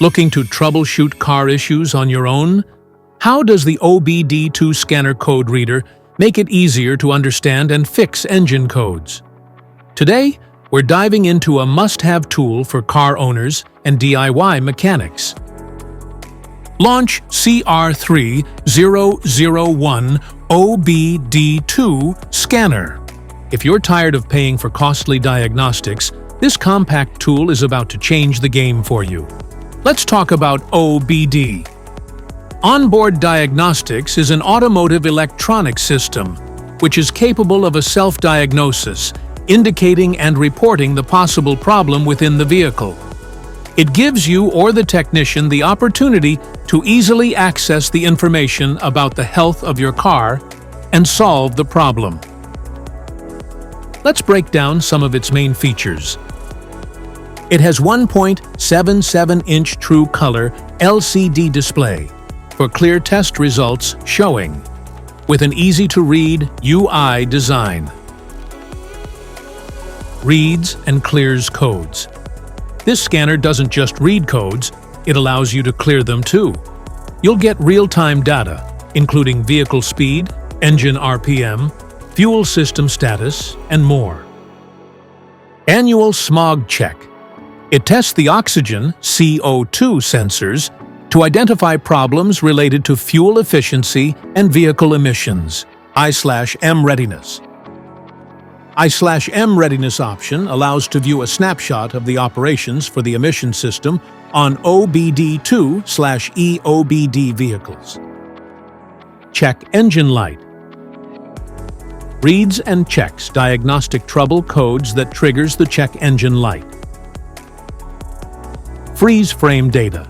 Looking to troubleshoot car issues on your own? How does the OBD2 scanner code reader make it easier to understand and fix engine codes? Today, we're diving into a must-have tool for car owners and DIY mechanics. LAUNCH CR3001 OBD2 Scanner. If you're tired of paying for costly diagnostics, this compact tool is about to change the game for you. Let's talk about OBD. Onboard Diagnostics is an automotive electronic system which is capable of a self-diagnosis, indicating and reporting the possible problem within the vehicle. It gives you or the technician the opportunity to easily access the information about the health of your car and solve the problem. Let's break down some of its main features. It has 1.77-inch true color LCD display for clear test results showing, with an easy-to-read UI design. Reads and clears codes. This scanner doesn't just read codes, it allows you to clear them too. You'll get real-time data, including vehicle speed, engine RPM, fuel system status, and more. Annual smog check. It tests the oxygen, CO2 sensors to identify problems related to fuel efficiency and vehicle emissions. I/M readiness. I/M readiness option allows to view a snapshot of the operations for the emission system on OBD2/EOBD vehicles. Check engine light. Reads and checks diagnostic trouble codes that triggers the check engine light. Freeze frame data.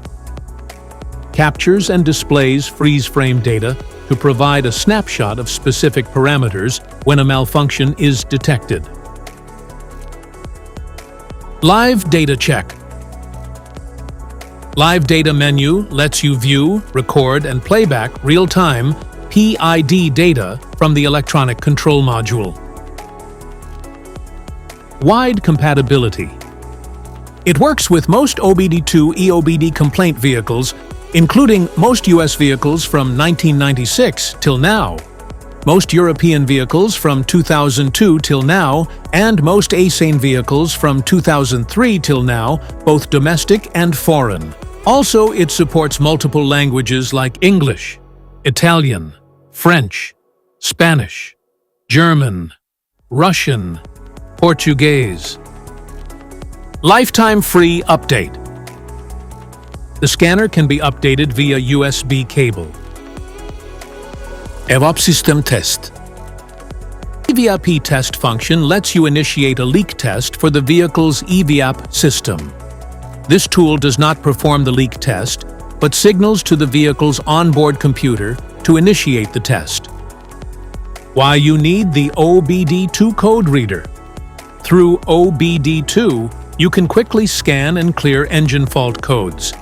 Captures and displays freeze frame data to provide a snapshot of specific parameters when a malfunction is detected. Live data check. Live data menu lets you view, record, and playback real-time PID data from the electronic control module. Wide compatibility. It works with most OBD2 EOBD complaint vehicles, including most US vehicles from 1996 till now, most European vehicles from 2002 till now, and most ASAN vehicles from 2003 till now, both domestic and foreign. Also, it supports multiple languages like English, Italian, French, Spanish, German, Russian, Portuguese. Lifetime free update. The scanner can be updated via USB cable. EVAP system test. EVAP test function lets you initiate a leak test for the vehicle's EVAP system. This tool does not perform the leak test, but signals to the vehicle's onboard computer to initiate the test. Why you need the OBD2 code reader. Through OBD2, you can quickly scan and clear engine fault codes,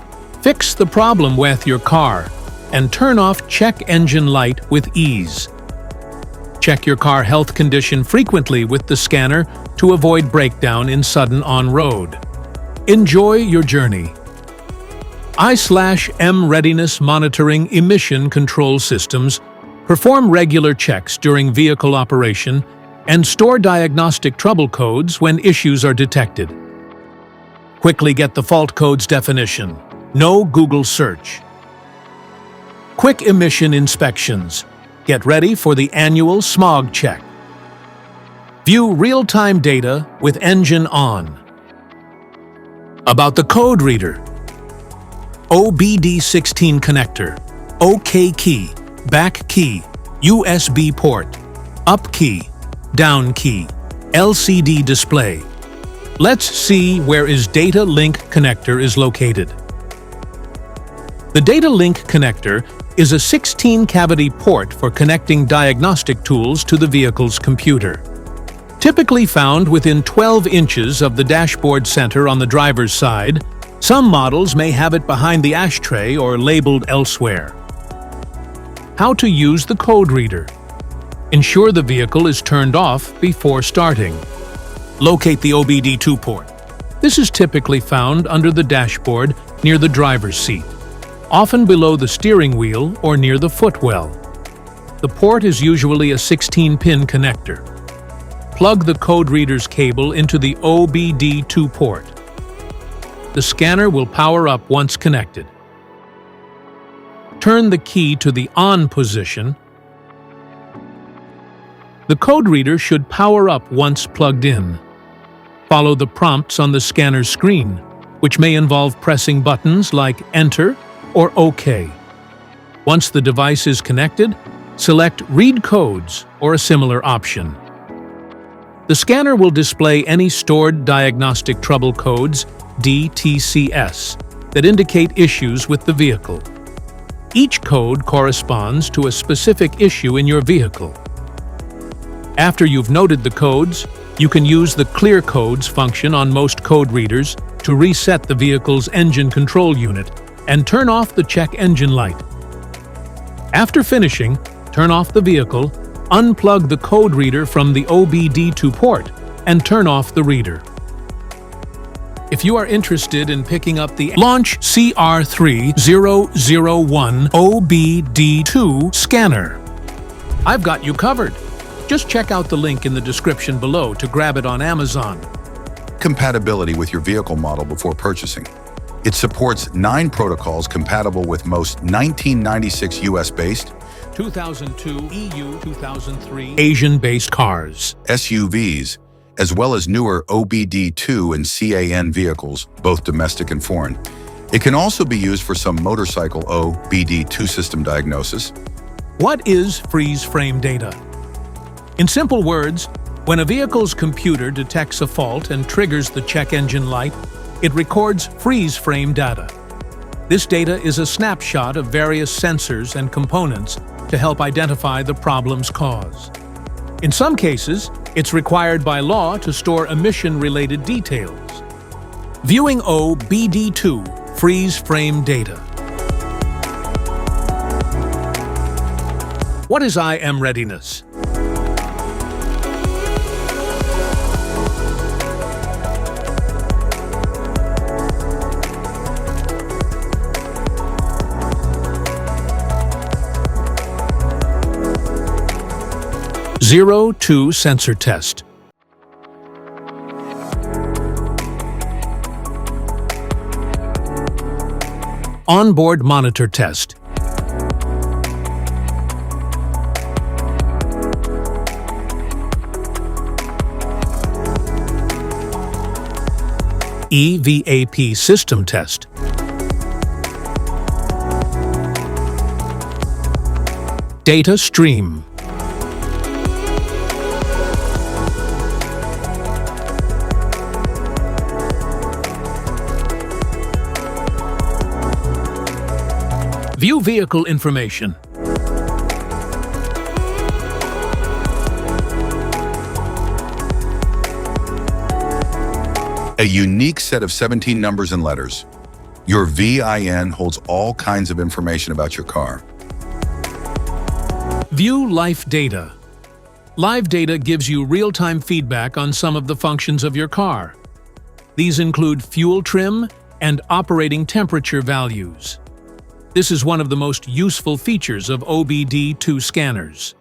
fix the problem with your car, and turn off check engine light with ease. Check your car health condition frequently with the scanner to avoid breakdown in sudden on-road. Enjoy your journey. I/M readiness monitoring emission control systems perform regular checks during vehicle operation and store diagnostic trouble codes when issues are detected. Quickly get the fault codes definition. No Google search. Quick emission inspections. Get ready for the annual smog check. View real-time data with engine on. About the code reader. OBD16 connector, OK key, back key, USB port, up key, down key, LCD display. Let's see where is data link connector is located. The data link connector is a 16-cavity port for connecting diagnostic tools to the vehicle's computer. Typically found within 12 inches of the dashboard center on the driver's side, some models may have it behind the ashtray or labeled elsewhere. How to use the code reader. Ensure the vehicle is turned off before starting. Locate the OBD2 port. This is typically found under the dashboard near the driver's seat, often below the steering wheel or near the footwell. The port is usually a 16-pin connector. Plug the code reader's cable into the OBD2 port. The scanner will power up once connected. Turn the key to the on position. The code reader should power up once plugged in. Follow the prompts on the scanner's screen, which may involve pressing buttons like Enter or OK. Once the device is connected, select Read Codes or a similar option. The scanner will display any stored Diagnostic Trouble Codes, DTCs, that indicate issues with the vehicle. Each code corresponds to a specific issue in your vehicle. After you've noted the codes, you can use the Clear Codes function on most code readers to reset the vehicle's engine control unit and turn off the check engine light. After finishing, turn off the vehicle, unplug the code reader from the OBD2 port, and turn off the reader. If you are interested in picking up the LAUNCH CR3001 OBD2 scanner, I've got you covered. Just check out the link in the description below to grab it on Amazon. Compatibility with your vehicle model before purchasing. It supports 9 protocols compatible with most 1996 US-based, 2002 EU, 2003 Asian-based cars, SUVs, as well as newer OBD2 and CAN vehicles, both domestic and foreign. It can also be used for some motorcycle OBD2 system diagnosis. What is freeze frame data? In simple words, when a vehicle's computer detects a fault and triggers the check engine light, it records freeze frame data. This data is a snapshot of various sensors and components to help identify the problem's cause. In some cases, it's required by law to store emission-related details. Viewing OBD2 freeze frame data. What is IM readiness? Zero to sensor test. Onboard monitor test. EVAP system test. Data stream. View vehicle information. A unique set of 17 numbers and letters. Your VIN holds all kinds of information about your car. View life data. Live data gives you real-time feedback on some of the functions of your car. These include fuel trim and operating temperature values. This is one of the most useful features of OBD2 scanners.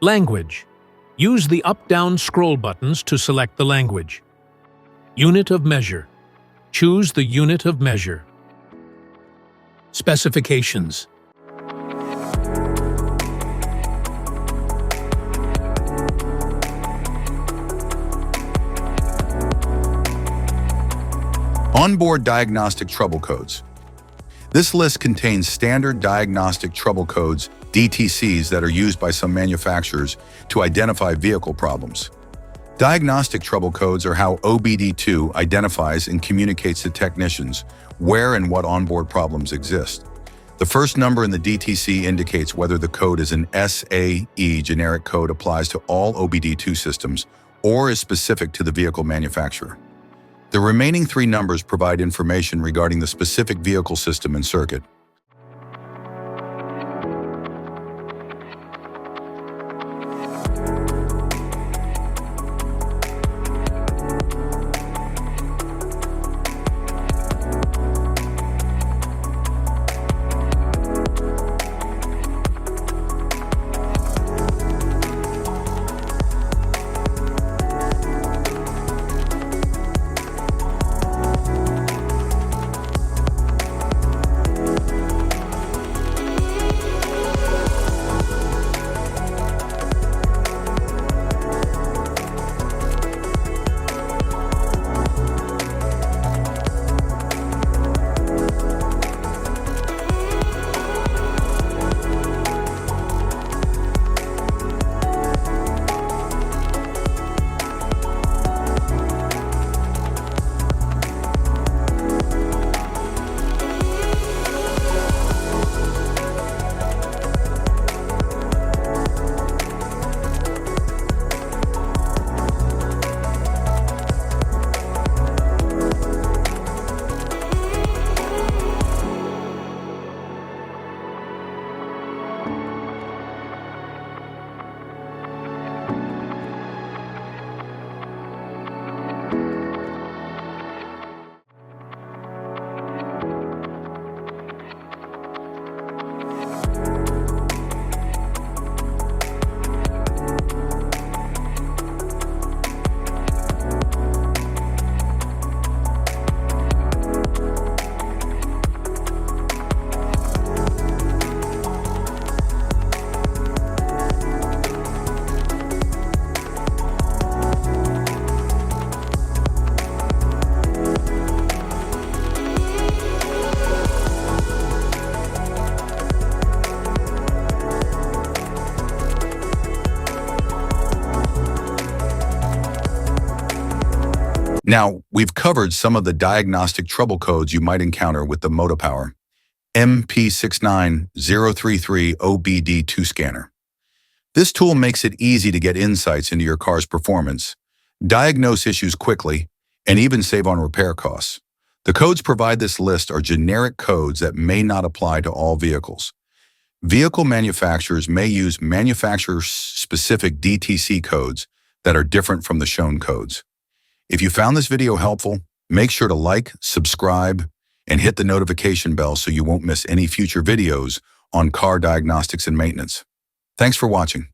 Language. Use the up-down scroll buttons to select the language. Unit of measure. Choose the unit of measure. Specifications. Onboard Diagnostic Trouble Codes. This list contains standard Diagnostic Trouble Codes, DTCs, that are used by some manufacturers to identify vehicle problems. Diagnostic Trouble Codes are how OBD2 identifies and communicates to technicians where and what onboard problems exist. The first number in the DTC indicates whether the code is an SAE generic code applies to all OBD2 systems or is specific to the vehicle manufacturer. The remaining 3 numbers provide information regarding the specific vehicle system and circuit. Now, we've covered some of the diagnostic trouble codes you might encounter with the Motopower MP69033 OBD2 scanner. This tool makes it easy to get insights into your car's performance, diagnose issues quickly, and even save on repair costs. The codes provided this list are generic codes that may not apply to all vehicles. Vehicle manufacturers may use manufacturer-specific DTC codes that are different from the shown codes. If you found this video helpful, make sure to like, subscribe, and hit the notification bell so you won't miss any future videos on car diagnostics and maintenance. Thanks for watching.